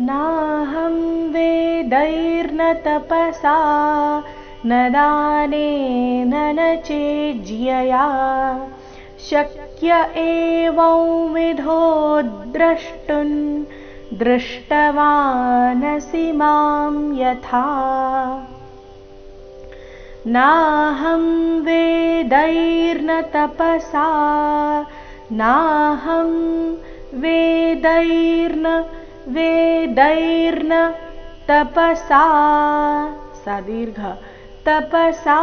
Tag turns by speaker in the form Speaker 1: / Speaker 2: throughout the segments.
Speaker 1: नाहं वेदैर्न तपसा न दानेन न चेज्यया शक्य एवंविधो द्रष्टुं दृष्टवानसि मां यथा नाहं वेदैर्न तपसा नाहं वेदैर्न तपसा सा दीर्घ तपसा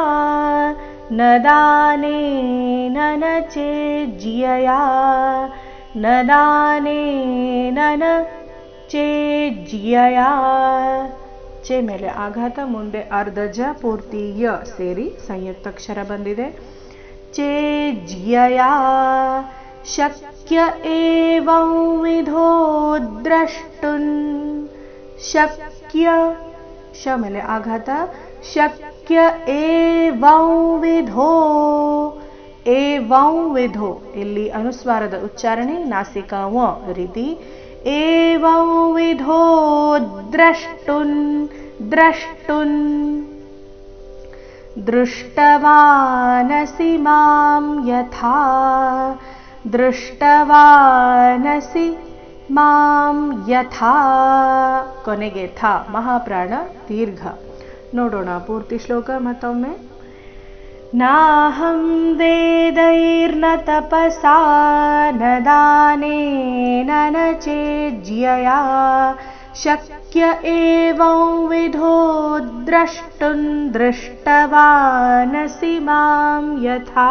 Speaker 1: न दानेन न चेज्यया न दानेन न चेज्यया ಚೆ ಮೇಲೆ ಆಘಾತ ಮುಂದೆ ಅರ್ಧ ಜ ಪೂರ್ತಿ ಯ ಸೇರಿ ಸಂಯುಕ್ತಾಕ್ಷರ ಬಂದಿದೆ. ಚೇಜ್ಯಯ ಶಕ್ಯ ಏವಂವಿಧೋ ದ್ರಷ್ಟುಂ ಶಕ್ಯ ಶ ಮೇಲೆ ಆಘಾತ ಶಕ್ಯ ಏವಂವಿಧೋ ಏವಂವಿಧೋ ಇಲ್ಲಿ ಅನುಸ್ವಾರದ ಉಚ್ಚಾರಣೆ ನಾಸಿಕ ವ ರೀತಿ ಏವಂವಿಧೋ ದ್ರಷ್ಟುಂ ದೃಷ್ಟವಾನಸಿ ಮಾಂ ಯಥಾ ದೃಷ್ಟವಾನಸಿ ಮಾಂ ಯಥಾ ಕೊನೆಗೆ ಥ ಮಹಾಪ್ರಾಣ ದೀರ್ಘ. ನೋಡೋಣ ಪೂರ್ತಿ ಶ್ಲೋಕ ಮತ್ತೊಮ್ಮೆ. ನಾಹಂ ವೇದೈರ್ನ ತಪಸಾ ನ ದಾನೇನ ನ ಚೇಜ್ಯಯಾ ಶಕ್ಯ ಏವಂವಿಧೋ ದ್ರಷ್ಟುಂ ದೃಷ್ಟವಾನಸಿ ಮಾಂ ಯಥಾ